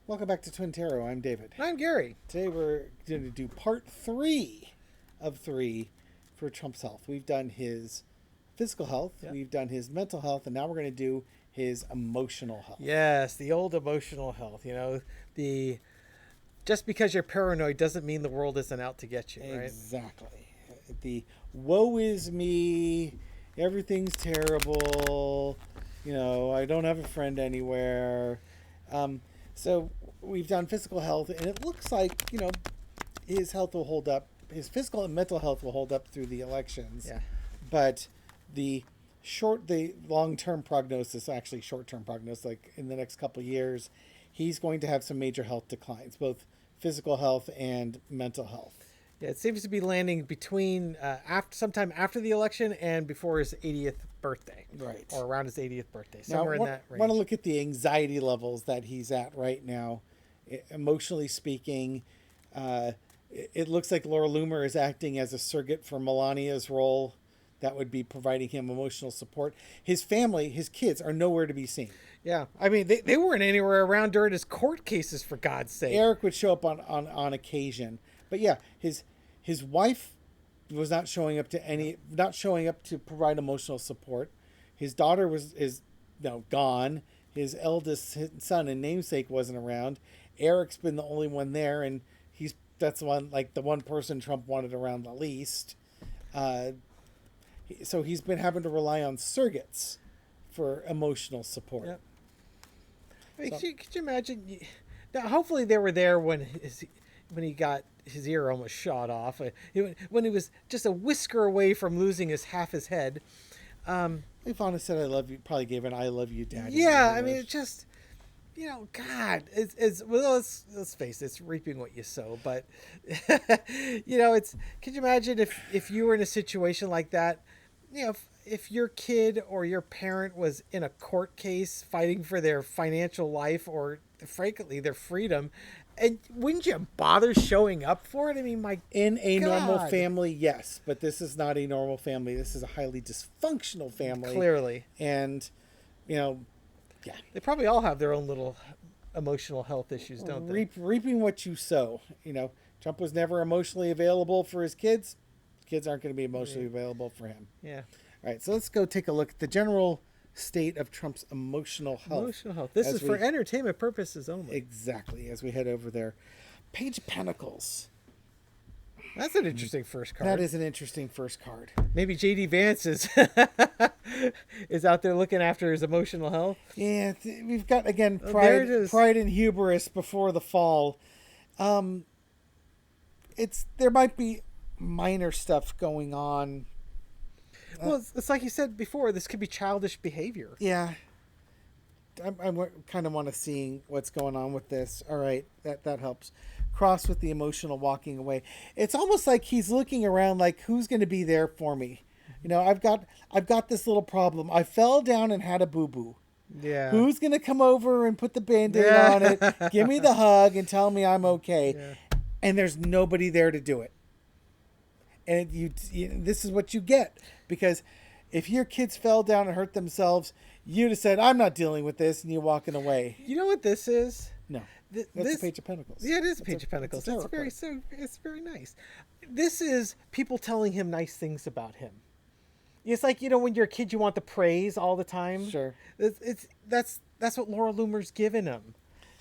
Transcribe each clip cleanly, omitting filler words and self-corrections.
Welcome back to Twin Tarot. I'm David. I'm Gary. Today we're going to do part 3 of 3 for Trump's health. We've done his physical health, we've done his mental health, and now we're going to do his emotional health. Yes, the old emotional health. The just because you're paranoid doesn't mean the world isn't out to get you, right? Exactly. The woe is me, everything's terrible, I don't have a friend anywhere. So we've done physical health, and it looks like, his health will hold up. His physical and mental health will hold up through the elections. Yeah. But the long-term prognosis, actually short-term prognosis, like in the next couple of years, he's going to have some major health declines, both physical health and mental health. Yeah, it seems to be landing between sometime after the election and before his 80th birthday. Right. Or around his 80th birthday, somewhere in that range. I want to look at the anxiety levels that he's at right now, emotionally speaking. It looks like Laura Loomer is acting as a surrogate for Melania's role. That would be providing him emotional support. His family, his kids, are nowhere to be seen. Yeah, I mean, they weren't anywhere around during his court cases, for God's sake. Eric would show up on occasion. But yeah, his wife was not showing up to provide emotional support. His daughter is gone. His eldest son and namesake wasn't around. Eric's been the only one there, and that's the one person Trump wanted around the least. So he's been having to rely on surrogates for emotional support. Yep. I mean, could you imagine? Now, hopefully they were there when he got his ear almost shot off. When he was just a whisker away from losing half his head. Ivana said, "I love you." Probably gave an "I love you, Daddy." Yeah, I mean, it's just, God, well, let's face it, it's reaping what you sow. But could you imagine if you were in a situation like that? If your kid or your parent was in a court case fighting for their financial life or, frankly, their freedom, and wouldn't you bother showing up for it? I mean, in a normal family, yes, but this is not a normal family. This is a highly dysfunctional family. Clearly. And, yeah. They probably all have their own little emotional health issues, don't they? Reaping what you sow. Trump was never emotionally available for his kids. Kids aren't going to be emotionally available for him. Yeah. All right, so let's go take a look at the general state of Trump's emotional health. Emotional health. This is for entertainment purposes only. Exactly, as we head over there. Page of Pentacles. That's an interesting first card. That is an interesting first card. Maybe J.D. Vance is out there looking after his emotional health. Yeah, we've got, again, pride and hubris before the fall. There might be minor stuff going on. Well, it's like you said before, this could be childish behavior. Yeah. I kind of want to see what's going on with this. All right, that helps. Cross with the emotional walking away. It's almost like he's looking around like, who's going to be there for me? I've got this little problem. I fell down and had a boo-boo. Yeah. Who's going to come over and put the Band-Aid on it, give me the hug, and tell me I'm okay? Yeah. And there's nobody there to do it. And this is what you get. Because if your kids fell down and hurt themselves, you'd have said, I'm not dealing with this, and you're walking away. You know what this is? No. That's the Page of Pentacles. Yeah, it is a Page of Pentacles. It's very nice. This is people telling him nice things about him. It's like, when you're a kid, you want the praise all the time. Sure. That's what Laura Loomer's given him.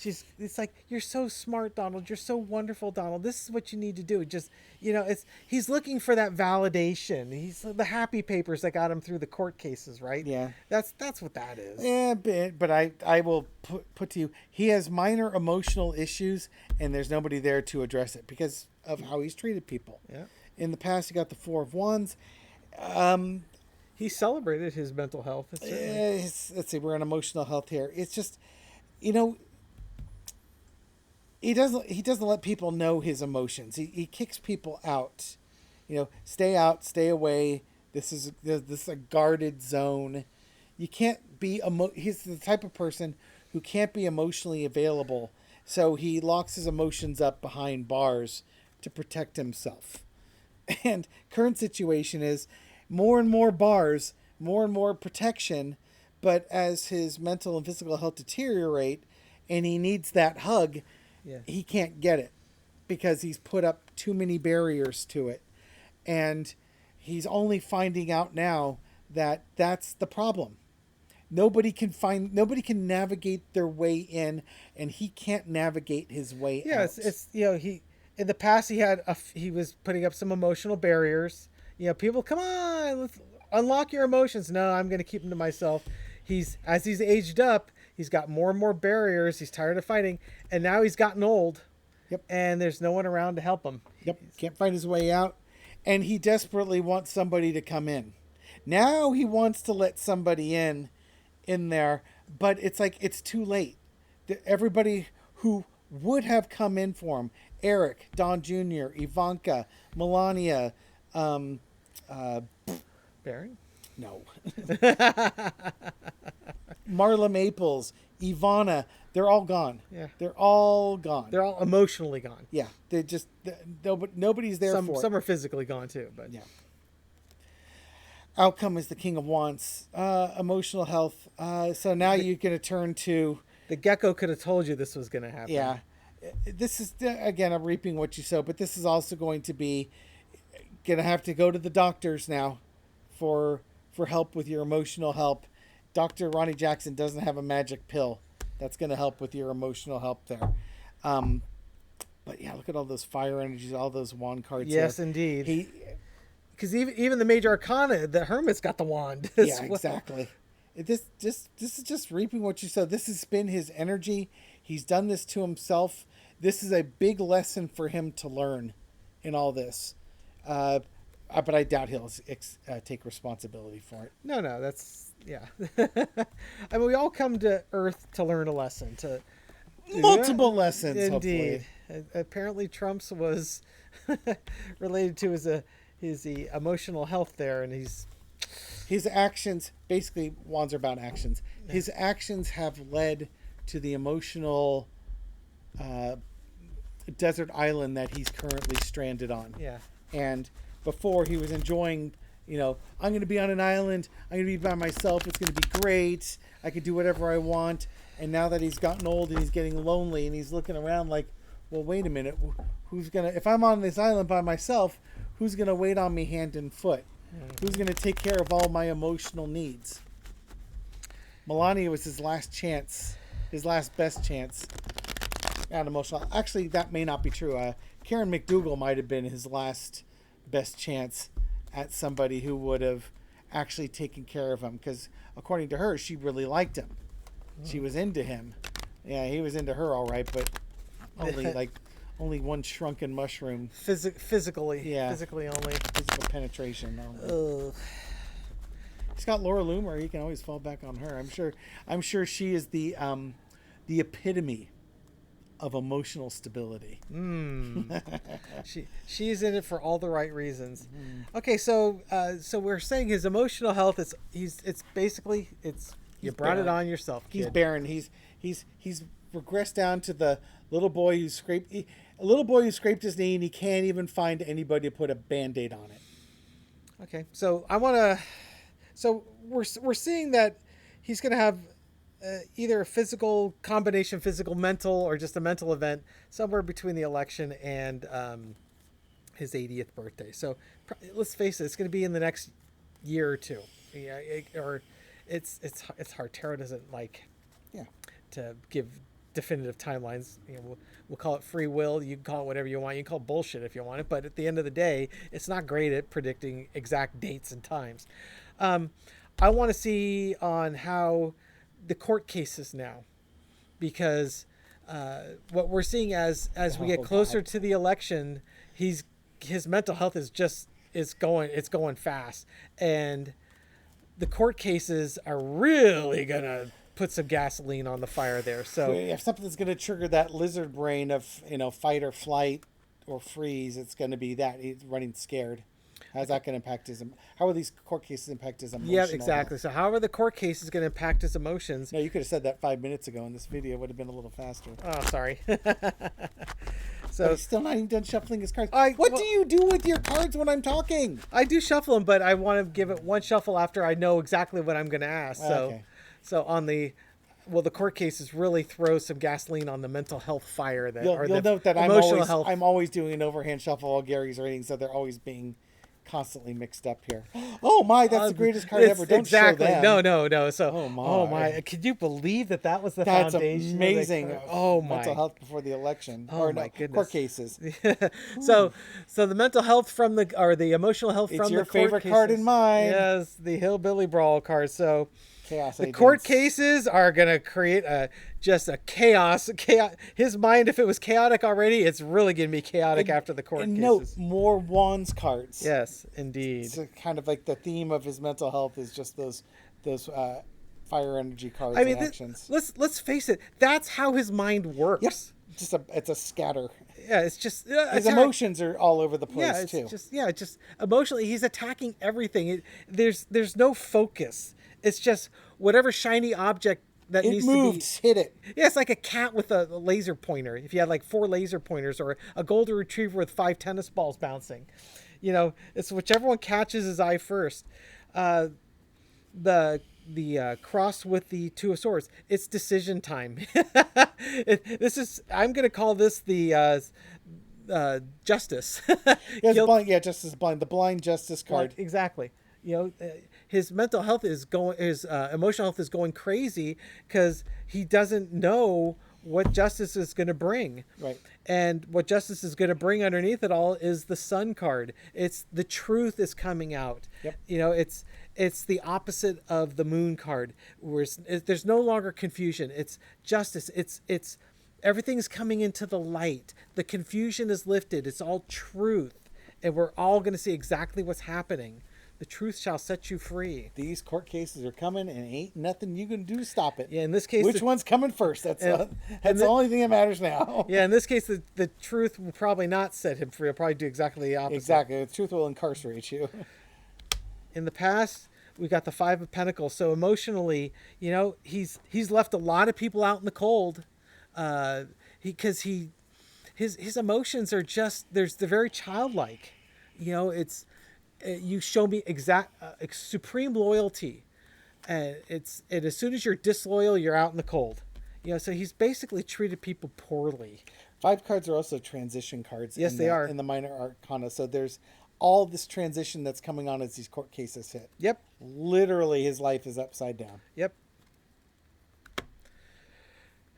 It's like, you're so smart, Donald. You're so wonderful, Donald. This is what you need to do. Just, he's looking for that validation. He's the happy papers that got him through the court cases, right? Yeah. That's what that is. Yeah, but I will put to you, he has minor emotional issues, and there's nobody there to address it because of how he's treated people. Yeah. In the past, he got the Four of Wands. He celebrated his mental health. Let's see, we're on emotional health here. It's just, he doesn't let people know his emotions. He kicks people out. Stay out, stay away. This is a guarded zone. You can't be he's the type of person who can't be emotionally available. So he locks his emotions up behind bars to protect himself. And current situation is more and more bars, more and more protection, but as his mental and physical health deteriorate, and he needs that hug, Yeah. he can't get it because he's put up too many barriers to it. And he's only finding out now that that's the problem. Nobody can navigate their way in, and he can't navigate his way Yeah, out. it's he in the past he was putting up some emotional barriers. People, come on, let's unlock your emotions. No, I'm going to keep them to myself. As he's aged up, he's got more and more barriers. He's tired of fighting, and now he's gotten old. Yep. And there's no one around to help him. Yep. Can't find his way out, and he desperately wants somebody to come in. Now he wants to let somebody in there, but it's like it's too late. Everybody who would have come in for him, Eric, Don Jr., Ivanka, Melania, Baron? no, Marla Maples, Ivana, they're all gone. Yeah. They're all gone. They're all emotionally gone. Yeah, they just nobody's there for it. Some are physically gone too, but Yeah. Outcome is the king of wants. Emotional health. So now you're going to turn to... the gecko could have told you this was going to happen. Yeah. This is, again, I'm reaping what you sow, but this is also going to be... going to have to go to the doctors now for help with your emotional help. Dr. Ronnie Jackson doesn't have a magic pill that's going to help with your emotional help there. But yeah, look at all those fire energies, all those wand cards. Yes, here. indeed. Because even the major arcana, the hermit's got the wand. as Yeah, well. exactly. This is just reaping what you sow. This has been his energy. He's done this to himself. This is a big lesson for him to learn in all this. But I doubt he'll take responsibility for it. No, that's yeah. I mean, we all come to Earth to learn a lesson. Multiple lessons, Indeed. hopefully. Apparently, Trump's was related to his emotional health there, and his actions, basically, wands are about actions. His actions have led to the emotional desert island that he's currently stranded on. Yeah. And before he was enjoying, I'm going to be on an island. I'm going to be by myself. It's going to be great. I can do whatever I want. And now that he's gotten old and he's getting lonely and he's looking around like, well, wait a minute. If I'm on this island by myself, who's going to wait on me hand and foot? Who's going to take care of all my emotional needs? Melania was his last chance, his last best chance at emotional. Actually, that may not be true. Karen McDougal might have been his last best chance at somebody who would have actually taken care of him, because according to her, she really liked him. She was into him. Yeah, he was into her all right, but only one shrunken mushroom. Physically. Yeah. Physically only. Physical penetration only. He's got Laura Loomer. He can always fall back on her. I'm sure she is the epitome of emotional stability. She's in it for all the right reasons. Okay, so we're saying his emotional health is it's basically you brought it on yourself, kid. He's barren. He's regressed down to the little boy who scraped his knee, and he can't even find anybody to put a Band-Aid on it. Okay, so we're seeing that he's going to have either a physical combination, physical, mental, or just a mental event somewhere between the election and his 80th birthday. So let's face it, it's going to be in the next year or two. Yeah, it's hard. Tarot doesn't like to give definitive timelines. We'll call it free will. You can call it whatever you want. You can call it bullshit if you want it. But at the end of the day, it's not great at predicting exact dates and times. I want to see on how the court cases now, because what we're seeing as we get closer to the election, his mental health is going fast, and the court cases are really gonna put some gasoline on the fire there. So if something's going to trigger that lizard brain of fight or flight or freeze, it's going to be that he's running scared. How's that going to impact his? How are these court cases impact his emotional? Yeah, exactly. So how are the court cases going to impact his emotions? No, you could have said that 5 minutes ago, and this video would have been a little faster. Oh, sorry. So he's still not even done shuffling his cards. What do you do with your cards when I'm talking? I do shuffle them, but I want to give it one shuffle after I know exactly what I'm going to ask. So, Okay. so on the well, the court cases really throw some gasoline on the mental health fire that, You'll, or you'll the note that emotional health. I'm always doing an overhand shuffle of Gary's ratings, so they're always being constantly mixed up here. Oh my, that's the greatest card ever. Don't exactly. show them. No. So, Oh my. could you believe that was the That's foundation? amazing. Oh my. Mental health before the election. Oh or my no, goodness. Court cases. so the mental health from the emotional health It's from your the court favorite cases. card in mine. Yes, the hillbilly brawl card. So Chaos the agents. court cases are gonna create just a chaos. His mind, if it was chaotic already, it's really gonna be chaotic after the court And cases. note, more wands cards. Yes, indeed. It's kind of like the theme of his mental health is just those fire energy cards I mean, and actions. let's face it. That's how his mind works. Yep. It's a scatter. Yeah, it's just His emotions are all over the place yeah, too. just emotionally, he's attacking everything. There's no focus. It's just whatever shiny object that It needs moves, to be. hit it. Yeah, it's like a cat with a laser pointer. If you had like 4 laser pointers, or a golden retriever with 5 tennis balls bouncing, it's whichever one catches his eye first. The cross with the 2 of swords. It's decision time. I'm going to call this the justice. Justice blind. The blind justice card. Exactly. His mental health is going. His emotional health is going crazy because he doesn't know what justice is going to bring. Right. And what justice is going to bring underneath it all is the sun card. It's the truth is coming out. Yep. It's the opposite of the moon card, where there's no longer confusion. It's justice. It's everything's coming into the light. The confusion is lifted. It's all truth, and we're all going to see exactly what's happening. The truth shall set you free. These court cases are coming, and ain't nothing you can do to stop it. Yeah, in this case, which one's coming first? That's the only thing that matters now. Yeah, in this case, the truth will probably not set him free. It'll probably do exactly the opposite. Exactly, the truth will incarcerate you. In the past, we got the 5 of Pentacles. So emotionally, he's left a lot of people out in the cold, because his emotions are they're very childlike. It's. You show me supreme loyalty, and as soon as you're disloyal, you're out in the cold. So he's basically treated people poorly. 5 cards are also transition cards. Yes, they are in the minor arcana. So there's all this transition that's coming on as these court cases hit. Yep. Literally, his life is upside down. Yep.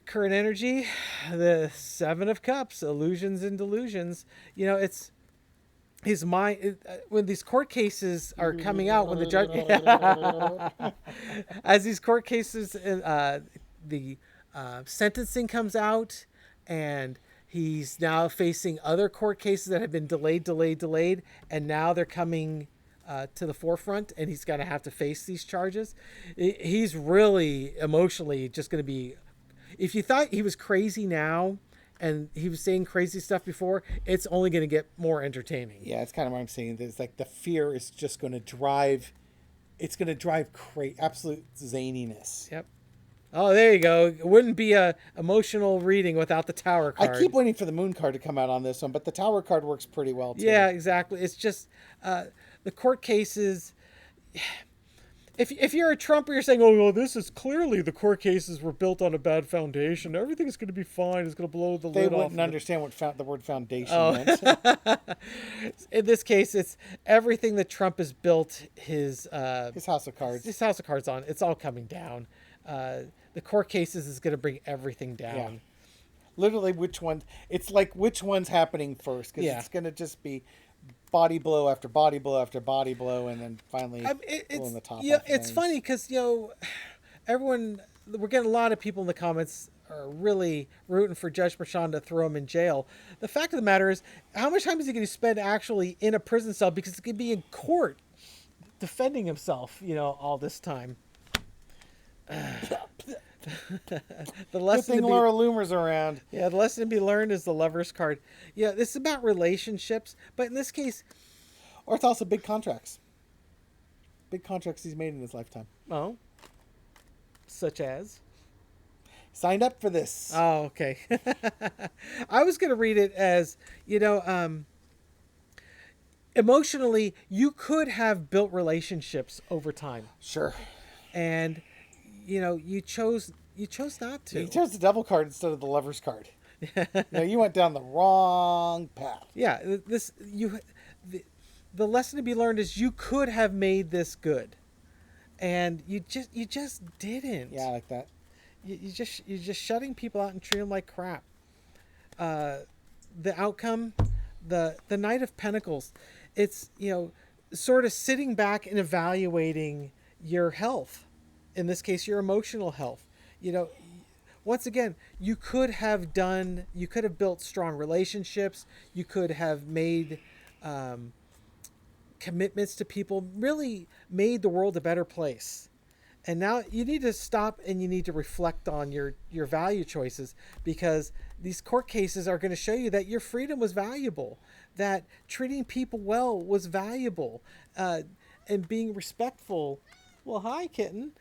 Current energy, the 7 of Cups, illusions and delusions. It's his mind when these court cases are coming out, when the judge as these court cases the sentencing comes out, and he's now facing other court cases that have been delayed, and now they're coming to the forefront, and he's going to have to face these charges. He's really emotionally just going to be, if you thought he was crazy now and he was saying crazy stuff before, it's only going to get more entertaining. Yeah, it's kind of what I'm saying. It's like the fear is just going to drive. It's going to drive absolute zaniness. Yep. Oh, there you go. It wouldn't be a emotional reading without the Tower card. I keep waiting for the Moon card to come out on this one, but the Tower card works pretty well too. Yeah, exactly. It's just the court cases. If you're a Trumper, you're saying, oh, well, this is clearly the court cases were built on a bad foundation. Everything's going to be fine. It's going to blow the lid off. They wouldn't understand what the word foundation meant. In this case, it's everything that Trump has built his House of Cards. His House of Cards on. It's all coming down. The court cases is going to bring everything down. Yeah. Literally, it's like which one's happening first, because it's going to just be body blow after body blow after body blow, and then finally blowing the top off. Yeah, it's things. funny because we're getting a lot of people in the comments are really rooting for Judge Merchan to throw him in jail. The fact of the matter is, how much time is he going to spend actually in a prison cell, because it's going to be in court defending himself, all this time. The lesson Good thing Laura Loomer's around. Yeah, the lesson to be learned is the Lover's card. Yeah, this is about relationships, but in this case, or it's also big contracts. Big contracts he's made in his lifetime. Oh, such as signed up for this. Oh, okay. I was going to read it as emotionally, you could have built relationships over time. Sure. And you chose you chose not to. You chose the devil card instead of the lover's card. You went down the wrong path. Yeah, the lesson to be learned is you could have made this good, and you just didn't. Yeah, I like that. You're just shutting people out and treating them like crap. The outcome, the Knight of Pentacles, it's sort of sitting back and evaluating your health. In this case, your emotional health. Once again, you could have built strong relationships. You could have made commitments to people, really made the world a better place. And now you need to stop and you need to reflect on your value choices, because these court cases are going to show you that your freedom was valuable, that treating people well was valuable, and being respectful. Well, hi, kitten.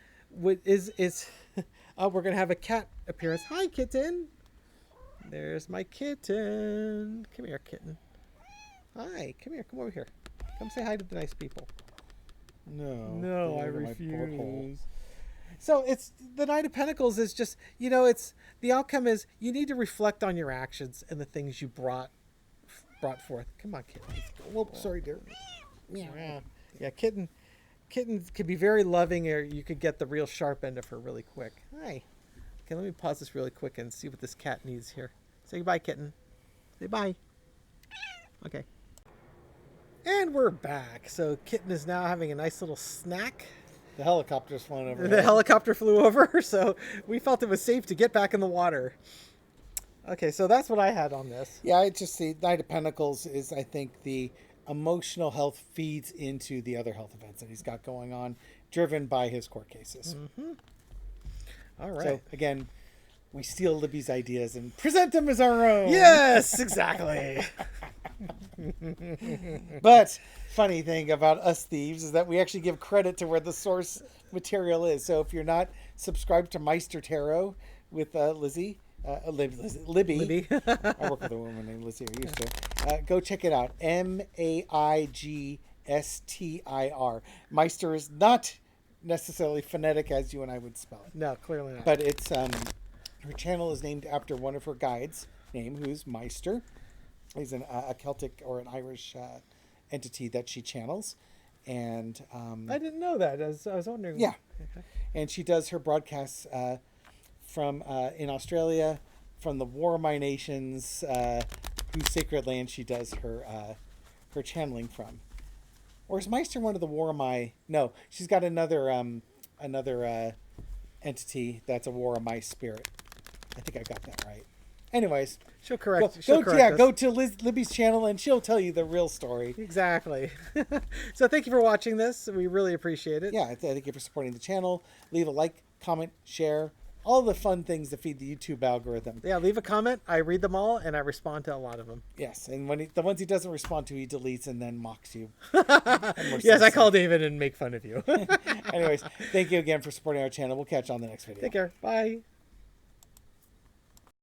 Oh, we're going to have a cat appearance. Hi, kitten. There's my kitten. Come here, Hi, come here. Come over here. Come say hi to the nice people. No, I refuse. So it's the Knight of Pentacles is just, it's the outcome is you need to reflect on your actions and the things you brought forth. Come on, kitten. Well, sorry, dear. Yeah, kitten could be very loving, or you could get the real sharp end of her really quick. Hi. Okay, let me pause this really quick and see what this cat needs here. Say goodbye, kitten. Say bye. Okay. And we're back. So kitten is now having a nice little snack. The helicopter's flown over. The helicopter flew over, so we felt it was safe to get back in the water. Okay, so that's what I had on this. Yeah, I just see Knight of Pentacles is, I think, the emotional health feeds into the other health events that he's got going on, driven by his court cases. Mm-hmm. All right. So, again, we steal Libby's ideas and present them as our own. Yes, exactly. But funny thing about us thieves is that we actually give credit to where the source material is. So if you're not subscribed to Meister Tarot with Libby. I work with a woman named Lizzie. I used to. Go check it out. Maigster. Meister is not necessarily phonetic as you and I would spell it. No, clearly not. But it's her channel is named after one of her guides' name, who's Meister. He's a Celtic or an Irish entity that she channels, and I didn't know that. I was wondering. Yeah, okay. And she does her broadcasts from in Australia, from the War of My Nations, whose sacred land she does her channeling from. Or is Meister one of the War of My? No, she's got another entity that's a War of My Spirit. I think I got that right. Anyways, she'll correct. Go to Libby's channel and she'll tell you the real story. Exactly. So thank you for watching this. We really appreciate it. Yeah, thank you for supporting the channel. Leave a like, comment, share, all the fun things that feed the YouTube algorithm. Yeah, leave a comment. I read them all and I respond to a lot of them. Yes, and when the ones he doesn't respond to, he deletes and then mocks you. Yes, I call David and make fun of you. Anyways, thank you again for supporting our channel. We'll catch you on the next video. Take care. Bye.